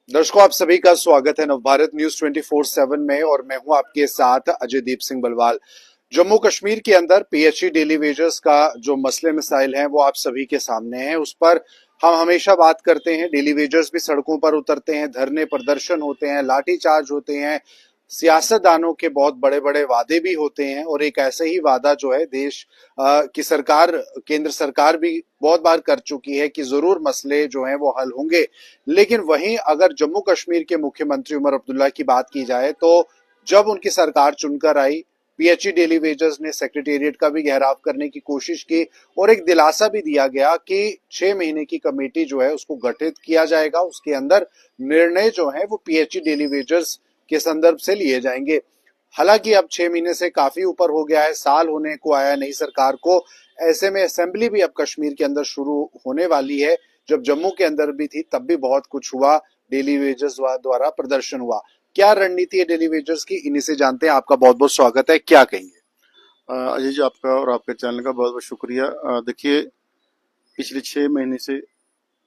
दर्शकों, आप सभी का स्वागत है नवभारत न्यूज 24/7 में और मैं हूं आपके साथ अजयदीप सिंह बलवाल। जम्मू कश्मीर के अंदर पीएचई डेली वेजेस का जो मसले मसाइल हैं वो आप सभी के सामने हैं। उस पर हम हमेशा बात करते हैं। डेली वेजर्स भी सड़कों पर उतरते हैं, धरने प्रदर्शन होते हैं, लाठीचार्ज होते हैं, सियासतदानों के बहुत बड़े बड़े वादे भी होते हैं और एक ऐसे ही वादा जो है देश की सरकार, केंद्र सरकार भी बहुत बार कर चुकी है कि जरूर मसले जो हैं वो हल होंगे। लेकिन वहीं अगर जम्मू कश्मीर के मुख्यमंत्री उमर अब्दुल्ला की बात की जाए तो जब उनकी सरकार चुनकर आई, पीएचई डेली वेजर्स ने सेक्रेटेरिएट का भी घेराव करने की कोशिश की और एक दिलासा भी दिया गया कि 6 महीने की कमेटी जो है उसको गठित किया जाएगा, उसके अंदर निर्णय जो है वो पीएचई डेली वेजर्स के संदर्भ से लिए जाएंगे। हालांकि अब 6 महीने से काफी ऊपर हो गया है, साल होने को आया नई सरकार को। ऐसे में असेंबली भी अब कश्मीर के अंदर शुरू होने वाली है। जब जम्मू के अंदर भी थी तब भी बहुत कुछ हुआ, डेली वेजर्स द्वारा प्रदर्शन हुआ। क्या रणनीति है डेली वेजर्स की, इन्हीं से जानते हैं। आपका बहुत बहुत स्वागत है, क्या कहेंगे? अजय जी, आपका और आपके चैनल का बहुत बहुत शुक्रिया। देखिए, पिछले 6 महीने से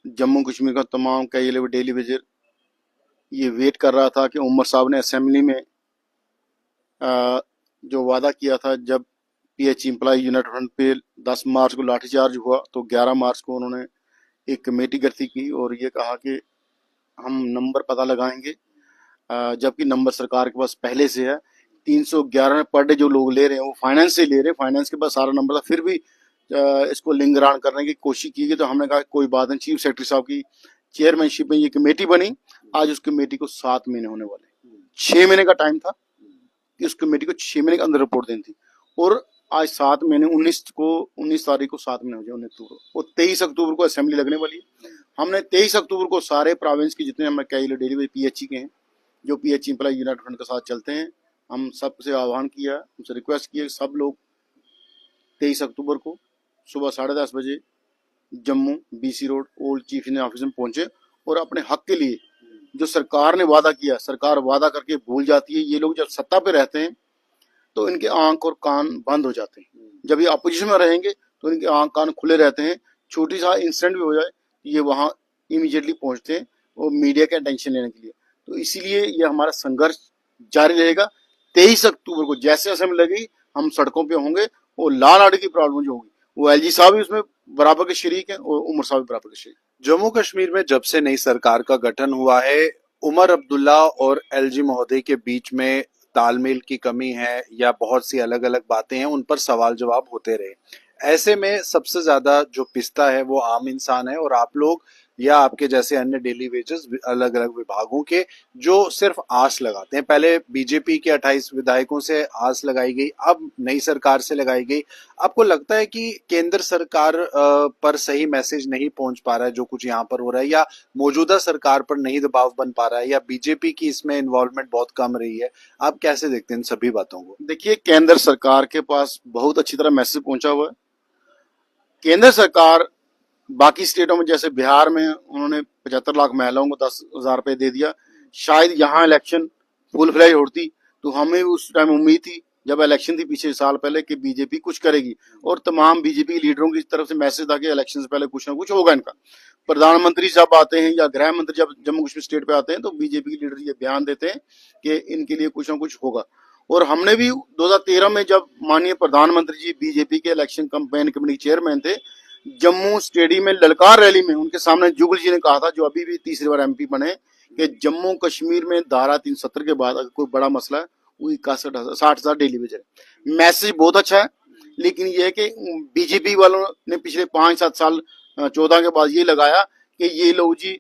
जम्मू कश्मीर का तमाम कई डेली वेजर ये वेट कर रहा था कि उमर साहब ने असेंबली में जो वादा किया था, जब पीएच एम्प्लॉय यूनिट फ्रंट पे 10 मार्च को लाठीचार्ज हुआ तो 11 मार्च को उन्होंने एक कमेटी गठित की और ये कहा कि हम नंबर पता लगाएंगे। जबकि नंबर सरकार के पास पहले से है। 311 पर डे जो लोग ले रहे हैं वो फाइनेंस से ले रहे हैं, फाइनेंस के पास सारा नंबर था, फिर भी इसको लिंगरान करने की कोशिश की गई। तो हमने कहा कोई बात नहीं, चीफ सेक्रेटरी साहब की चेयरमैनशिप में ये कमेटी बनी। आज उस कमेटी को 7 महीने होने वाले, 6 महीने का टाइम था कि उस कमेटी को 6 महीने के अंदर रिपोर्ट देनी थी और आज 7 महीने, 19 तारीख को 7 महीने हो जाए, 19 अक्टूबर को, 23 अक्टूबर को असेंबली लगने वाली है। हमने 23 अक्टूबर को सारे प्रोविंस के जितने हमारे कई डेली पीएचई के हैं, जो पीएचई एम्प्लॉय यूनिट फंड के साथ चलते हैं, हम सबसे आह्वान किया, उनसे रिक्वेस्ट किया, सब लोग 23 अक्टूबर को सुबह 10:30 बजे Jammu BC road old chief engineer office में पहुंचे और अपने हक के लिए जो सरकार ने वादा किया, सरकार वादा करके भूल जाती है। ये लोग जब सत्ता पे रहते हैं तो इनके आंख और कान बंद हो जाते हैं, जब ये अपोजिशन में रहेंगे तो इनके आंख कान खुले रहते हैं। छोटी सा इंसिडेंट भी हो जाए ये वहां इमीडिएटली पहुंचते हैं और मीडिया के अटेंशन लेने के लिए। तो इसीलिए ये हमारा संघर्ष जारी रहेगा। 23 अक्टूबर को जैसे असेंबली लगी हम सड़कों पे होंगे और लाल आर्ट की प्रॉब्लम जो होगी वो एलजी साहब भी उसमें बराबर के शरीक हैं और उमर साहब भी बराबर के शरीक। जम्मू कश्मीर में जब से नई सरकार का गठन हुआ है, उमर अब्दुल्ला और एलजी महोदय के बीच में तालमेल की कमी है या बहुत सी अलग अलग बातें हैं, उन पर सवाल जवाब होते रहे। ऐसे में सबसे ज्यादा जो पिसता है वो आम इंसान है और आप लोग या आपके जैसे अन्य डेली वेजेस अलग अलग विभागों के जो सिर्फ आस लगाते हैं। पहले बीजेपी के 28 विधायकों से आस लगाई गई, अब नई सरकार से लगाई गई। आपको लगता है कि केंद्र सरकार पर सही मैसेज नहीं पहुंच पा रहा है जो कुछ यहाँ पर हो रहा है, या मौजूदा सरकार पर नहीं दबाव बन पा रहा है, या बीजेपी की इसमें इन्वॉल्वमेंट बहुत कम रही है? आप कैसे देखते हैं इन सभी बातों को? देखिए, केंद्र सरकार के पास बहुत अच्छी तरह मैसेज पहुंचा हुआ है। केंद्र सरकार बाकी स्टेटों में, जैसे बिहार में उन्होंने 75 लाख महिलाओं को 10,000 रुपए दे दिया। शायद यहाँ इलेक्शन फुल फ्लैज होती तो हमें उस टाइम उम्मीद थी, जब इलेक्शन थी पिछले साल पहले, कि बीजेपी कुछ करेगी और तमाम बीजेपी के लीडरों की तरफ से मैसेज था कि इलेक्शन से पहले कुछ ना कुछ होगा इनका। प्रधानमंत्री जब आते हैं या गृह मंत्री जब जम्मू कश्मीर स्टेट पे आते हैं तो बीजेपी के लीडर ये बयान देते हैं कि इनके लिए कुछ ना कुछ होगा। और हमने भी 2013 में, जब माननीय प्रधानमंत्री जी बीजेपी के इलेक्शन कैंपेन कमेटी चेयरमैन थे, जम्मू स्टेडियम में ललकार रैली में उनके सामने जुगल जी ने कहा था, जो अभी भी तीसरी बार एमपी बने, कि जम्मू कश्मीर में धारा 370 के बाद अगर कोई बड़ा मसला है वो 61,60,000 डेली वेजर। मैसेज बहुत अच्छा है, लेकिन यह है कि बीजेपी वालों ने पिछले 5-7 साल 14 के बाद ये लगाया कि ये लोग जी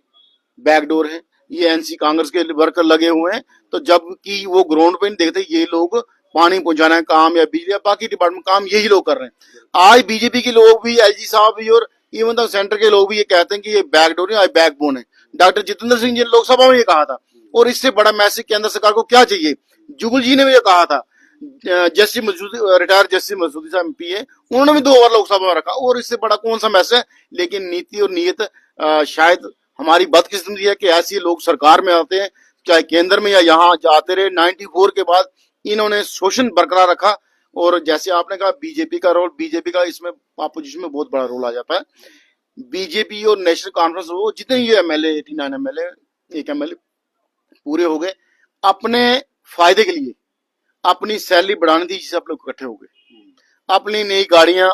बैकडोर है, ये एनसी कांग्रेस के वर्कर लगे हुए हैं। तो जबकि वो ग्राउंड पे नहीं देखते, ये लोग पानी पहुंचाना है काम या बिजली या बाकी डिपार्टमेंट काम यही लोग कर रहे हैं। आज बीजेपी के लोग भी, एलजी साहब भी और इवन तक सेंटर के लोग भी ये कहते हैं कि ये बैकडोर है, बैकबोन है। डॉक्टर जितेंद्र सिंह जी ने लोकसभा में ये कहा था। और इससे बड़ा मैसेज केंद्र सरकार को क्या चाहिए? जुगल जी ने भी ये कहा था। Justice Masoodi, retire justice Masoodi साहब एमपी है, उन्होंने भी 2 बार लोकसभा में रखा। और इससे बड़ा कौन सा मैसेज है? लेकिन नीति और नीयत, शायद हमारी बदकिस्मती है कि ऐसे लोग सरकार में आते हैं, चाहे केंद्र में या यहाँ जाते रहे। 94 के बाद इन्होंने शोषण बरकरार रखा। और जैसे आपने कहा बीजेपी का रोल, बीजेपी का इसमें अपोजिशन में बहुत बड़ा रोल आ जाता है। बीजेपी और नेशनल कॉन्फ्रेंस, वो जितने ये एमएलए, 89 एमएलए, एक एमएलए पूरे हो गए अपने फायदे के लिए, अपनी सैलरी बढ़ाने थी, सब लोग इकट्ठे हो गए, अपनी नई गाड़ियां,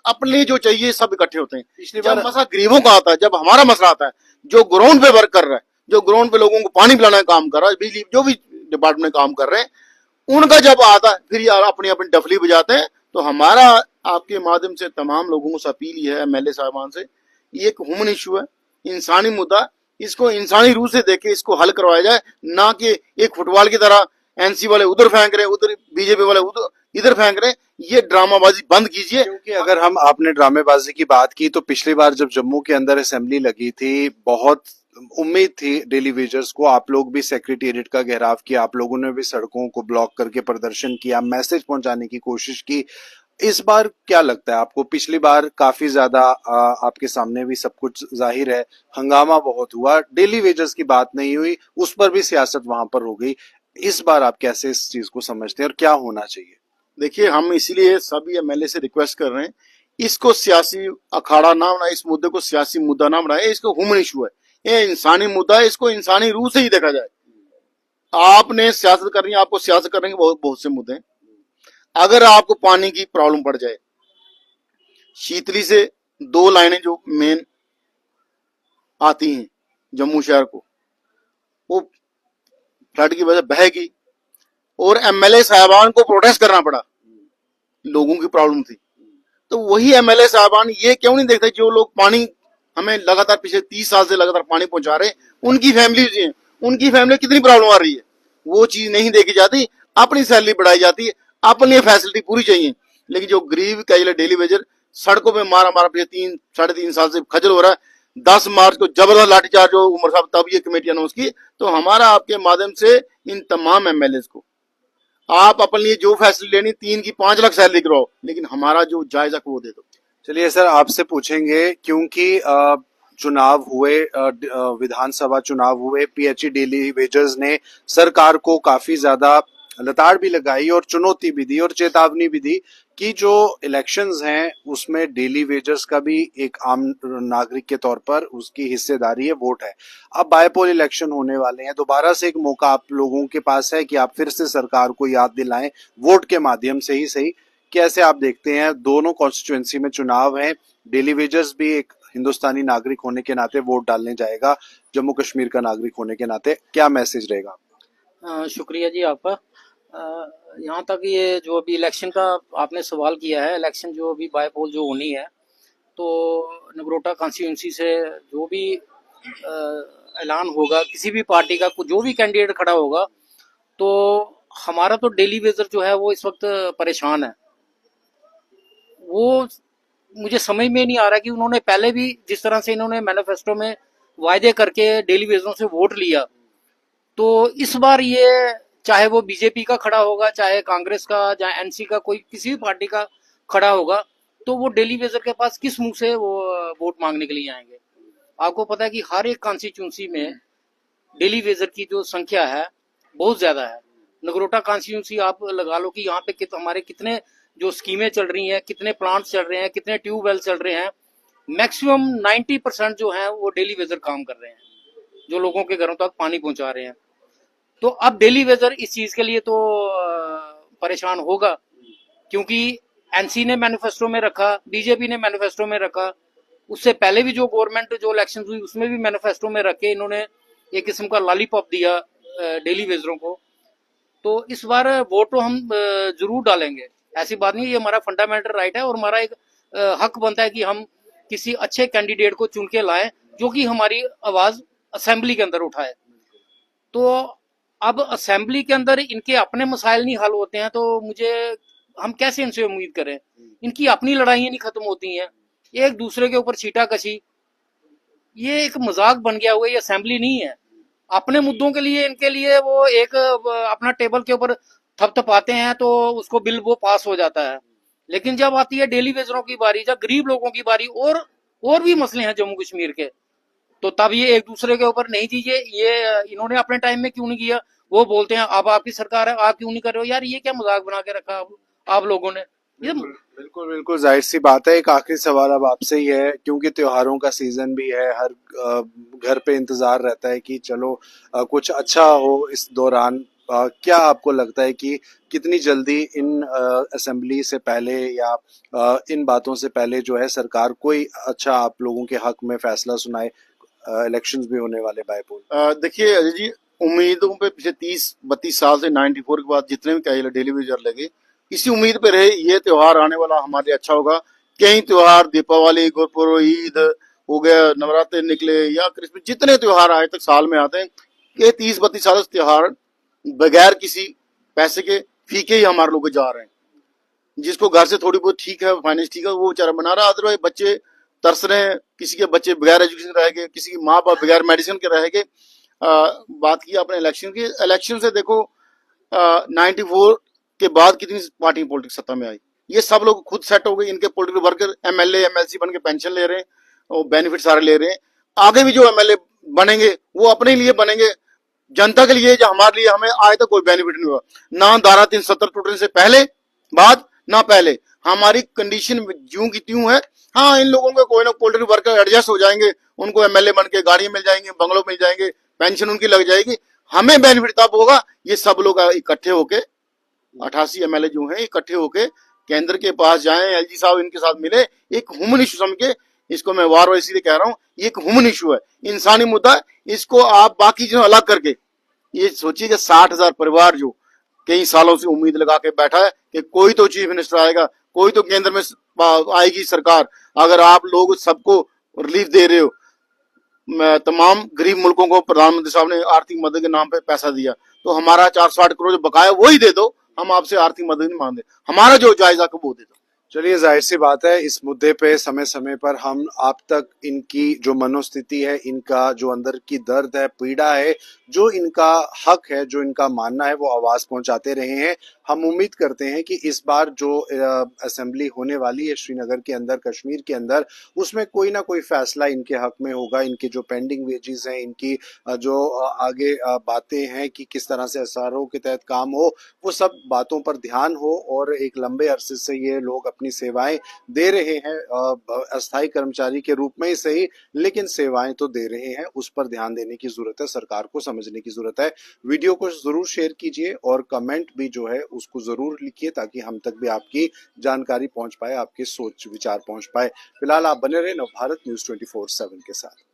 अपने जो चाहिए सब इकट्ठे होते हैं। पिछली जब बार मसला गरीबों का आता है, जब हमारा मसला आता है, जो ग्राउंड पे वर्क कर रहा है, जो ग्राउंड पे लोगों को पानी पिलाने का काम कर रहा है, बिजली जो भी डिपार्टमेंट में काम कर रहे हैं, उनका जब आता है फिर यार अपनी अपनी डफली बजाते हैं। तो हमारा आपके माध्यम से तमाम लोगों से अपील ही है, एमएलए साहबान से, ये एक ह्यूमन इशू है, इंसानी मुद्दा, इसको इंसानी रूप से देखे, इसको हल करवाया जाए, ना कि एक फुटबॉल की तरह एनसी वाले उधर फेंक रहे, उधर बीजेपी वाले उधर इधर फेंक रहे। ये ड्रामाबाजी बंद कीजिए। क्योंकि अगर हम आपने ड्रामेबाजी की बात की तो पिछली बार जब जम्मू के अंदर असेंबली लगी थी, बहुत उम्मीद थी डेली वेजर्स को, आप लोग भी सेक्रेटेरिएट का घेराव किया, आप लोगों ने भी सड़कों को ब्लॉक करके प्रदर्शन किया, मैसेज पहुंचाने की कोशिश की। इस बार क्या लगता है आपको? पिछली बार काफी ज्यादा आपके सामने भी सब कुछ जाहिर है, हंगामा बहुत हुआ, डेली वेजर्स की बात नहीं हुई, उस पर भी सियासत वहां पर हो गई। इस बार आप कैसे इस चीज को समझते हैं और क्या होना चाहिए? देखिए, हम इसीलिए सभी एमएलए से रिक्वेस्ट कर रहे हैं, इसको सियासी अखाड़ा ना बनाए, इस मुद्दे को सियासी मुद्दा ना बनाए, इसको ह्यूमन इशू है, ये इंसानी मुद्दा है, इसको इंसानी रूह से ही देखा जाए। आपने सियासत करनी है, आपको सियासत करने के बहुत बहुत से मुद्दे हैं। अगर आपको पानी की प्रॉब्लम पड़ जाए, शीतली से 2 लाइनें जो मेन आती हैं जम्मू शहर को, वो फ्लड की वजह बहेगी, और एमएलए साहबान को प्रोटेस्ट करना पड़ा, लोगों की प्रॉब्लम थी। तो वही एमएलए साहबान ये क्यों नहीं देखते, जो लोग पानी हमें लगातार पिछले 30 साल से लगातार पानी पहुंचा रहे, उनकी फैमिली, उनकी फैमिली कितनी प्रॉब्लम आ रही है, वो चीज नहीं देखी जाती। अपनी सैलरी बढ़ाई जाती है, अपनी फैसिलिटी पूरी चाहिए, लेकिन जो गरीब का डेली वेजर सड़कों पे मारा मारा पिछले 3 साढ़े 3 साल से खजल हो रहा है। 10 मार्च को जबरदस्त लाठीचार्ज हो, उमर साहब तब ये कमेटी अनाउंस की। तो हमारा आपके माध्यम से इन तमाम एमएलए को, आप अपने लिए जो फैसिलिटी लेनी, 3 की 5 लाख सैलरी कराओ, लेकिन हमारा जो जायजा वो दे दो। चलिए सर, आपसे पूछेंगे, क्योंकि चुनाव हुए, विधानसभा चुनाव हुए, पीएचई डेली वेजर्स ने सरकार को काफी ज्यादा लताड़ भी लगाई और चुनौती भी दी और चेतावनी भी दी कि जो इलेक्शंस हैं उसमें डेली वेजर्स का भी एक आम नागरिक के तौर पर उसकी हिस्सेदारी है, वोट है। अब बायपोल इलेक्शन होने वाले हैं, दोबारा से एक मौका आप लोगों के पास है कि आप फिर से सरकार को याद दिलाएं, वोट के माध्यम से ही सही। कैसे आप देखते हैं, दोनों कॉन्स्टिट्यूएंसी में चुनाव है, डेली वेजर्स भी एक हिंदुस्तानी नागरिक होने के नाते वोट डालने जाएगा, जम्मू कश्मीर का नागरिक होने के नाते, क्या मैसेज रहेगा? शुक्रिया जी आपका। यहाँ तक ये जो अभी इलेक्शन का आपने सवाल किया है, इलेक्शन जो अभी बाय पोल जो होनी है, तो नगरोटा कॉन्स्टिट्यूंसी से जो भी ऐलान होगा, किसी भी पार्टी का जो भी कैंडिडेट खड़ा होगा, तो हमारा तो डेली वेजर जो है वो इस वक्त परेशान है। वो मुझे समझ में नहीं आ रहा कि उन्होंने पहले भी जिस तरह से इन्होंने मैनिफेस्टो में वायदे करके डेली वेजरों से वोट लिया, तो इस बार ये चाहे वो बीजेपी का खड़ा होगा, चाहे कांग्रेस का, चाहे एनसी का, कोई किसी भी पार्टी का खड़ा होगा, तो वो डेली वेजर के पास किस मुंह से वो वोट मांगने के लिए आएंगे? आपको पता है कि हर एक कॉन्स्टिट्यूंसी में डेली वेजर की जो संख्या है बहुत ज्यादा है। नगरोटा कॉन्स्टिट्यूंसी आप लगा लो कि यहाँ पे हमारे कितने जो स्कीमें चल रही हैं, कितने प्लांट्स चल रहे हैं, कितने ट्यूबवेल चल रहे हैं, मैक्सिमम 90% जो है वो डेली वेजर काम कर रहे हैं, जो लोगों के घरों तक पानी पहुंचा रहे हैं। तो अब डेली वेजर इस चीज के लिए तो परेशान होगा, क्योंकि एनसी ने मैनिफेस्टो में रखा, बीजेपी ने मैनिफेस्टो में रखा, उससे पहले भी जो गवर्नमेंट जो इलेक्शन हुई उसमें भी मैनिफेस्टो में रख के इन्होंने एक किस्म का लॉलीपॉप दिया डेली वेजरों को। तो इस बार वोट तो हम जरूर डालेंगे, ऐसी बात नहीं, ये हमारा फंडामेंटल राइट है और हमारा एक हक बनता है कि हम किसी अच्छे कैंडिडेट को चुन के लाएं जो कि हमारी आवाज असेंबली के अंदर उठाए। तो अब असेंबली के अंदर इनके अपने मसाइल नहीं हल होते हैं, तो हम कैसे इनसे उम्मीद करें? इनकी अपनी लड़ाइयां नहीं खत्म होती हैं, एक दूसरे के ऊपर छीटाकशी, ये एक मजाक बन गया हुआ, ये असेंबली नहीं है। अपने मुद्दों के लिए इनके लिए वो एक अपना टेबल के ऊपर थपथपाते हैं तो उसको बिल वो पास हो जाता है, लेकिन जब आती है डेली वेजरों की बारी, जब गरीब लोगों की बारी, और भी मसले हैं जम्मू कश्मीर के, तो तब ये एक दूसरे के ऊपर नहीं दीजिए। ये इन्होंने अपने टाइम में क्यों नहीं किया? वो बोलते हैं अब आपकी सरकार है, आप क्यों नहीं कर रहे हो? यार ये क्या मजाक बना के रखा आप लोगों ने? ये बिल्कुल बिल्कुल जाहिर सी बात है। एक आखिरी सवाल अब आपसे ही है, क्योंकि त्योहारों का सीजन भी है, हर घर पे इंतजार रहता है कि चलो कुछ अच्छा हो इस दौरान। क्या आपको लगता है कि कितनी जल्दी इन असेंबली से पहले या इन बातों से पहले जो है सरकार कोई अच्छा आप लोगों के हक में फैसला सुनाए? इलेक्शंस भी होने वाले बाय पोल। देखिए अजय जी, उम्मीदों पे पिछले 30-32 साल से 94 के बाद जितने भी कहे डेली वेजर लगे, इसी उम्मीद पे रहे ये त्योहार आने वाला हमारे लिए अच्छा होगा। कई त्योहार, दीपावली, गुरपुरब, ईद हो गया, नवरात्रे निकले या क्रिसमस, जितने त्योहार आए तक साल में आते हैं, ये 30-32 साल से त्योहार बगैर किसी पैसे के फीके ही हमारे लोग जा रहे हैं। जिसको घर से थोड़ी बहुत ठीक है, फाइनेंस ठीक है, वो बेचारा बना रहा, अदरवाइज बच्चे तरस रहे हैं। किसी के बच्चे बगैर एजुकेशन रह गए, किसी की माँ बाप बगैर मेडिसिन के रह गए। बात की आपने इलेक्शन की, इलेक्शन से देखो 94 के बाद कितनी पार्टी पॉलिटिक्स सत्ता में आई, ये सब लोग खुद सेट हो गए, इनके पॉलिटिकल वर्कर एमएलए एमएलसी बन के पेंशन ले रहे हैं और बेनिफिट सारे ले रहे हैं। आगे भी जो एमएलए बनेंगे वो अपने लिए बनेंगे, जनता के लिए, जो हमारे लिए, हमें आज तक कोई बेनिफिट नहीं हुआ। ना धारा 370 टूटने से पहले बाद, ना पहले। हमारी कंडीशन ज्यों की त्यों है। हाँ, इन लोगों के कोई ना पॉलिटिकल वर्कर एडजस्ट हो जाएंगे, उनको एमएलए बन के गाड़ी मिल जाएंगे, बंगलों मिल जाएंगे, पेंशन उनकी लग जाएगी। हमें बेनिफिट तब होगा ये सब लोग इकट्ठे होके, 88 एमएलए जो हैं इकट्ठे होके केंद्र के पास जाएं, एलजी साहब इनके साथ मिले, एक ह्यूमन इशू समझ के, इसको मैं वार वार इसीलिए कह रहा हूं, ये एक ह्यूमन इशू है, इंसानी मुद्दा है। इसको आप बाकी चीजों अलग करके ये सोचिए कि 60,000 परिवार जो कई सालों से उम्मीद लगा के बैठा है कि कोई तो चीफ मिनिस्टर आएगा, कोई तो केंद्र में आएगी सरकार। अगर आप लोग सबको रिलीफ दे रहे हो, तमाम गरीब मुल्कों को प्रधानमंत्री साहब ने आर्थिक मदद के नाम पे पैसा दिया, तो हमारा 460 करोड़ जो बकाया वही दे दो, हम आपसे आर्थिक मदद नहीं मांगते, हमारा जो जायजा को वो दे दो। चलिए, जाहिर सी बात है इस मुद्दे पे समय समय पर हम आप तक इनकी जो मनोस्थिति है, इनका जो अंदर की दर्द है, पीड़ा है, जो इनका हक है, जो इनका मानना है, वो आवाज पहुंचाते रहे हैं। हम उम्मीद करते हैं कि इस बार जो असेंबली होने वाली है श्रीनगर के अंदर, कश्मीर के अंदर, उसमें कोई ना कोई फैसला इनके हक में होगा। इनके जो पेंडिंग वेजेस हैं, इनकी जो आगे बातें हैं कि किस तरह से एसआरओ के तहत काम हो, वो सब बातों पर ध्यान हो। और एक लंबे अरसे से ये लोग अपनी सेवाएं दे रहे हैं, अस्थायी कर्मचारी के रूप में ही सही, लेकिन सेवाएं तो दे रहे हैं। उस पर ध्यान देने की जरूरत है, सरकार को समझने की जरूरत है। वीडियो को जरूर शेयर कीजिए और कमेंट भी जो है उसको जरूर लिखिए, ताकि हम तक भी आपकी जानकारी पहुंच पाए, आपके सोच विचार पहुंच पाए। फिलहाल आप बने रहे नवभारत न्यूज 24/7 के साथ।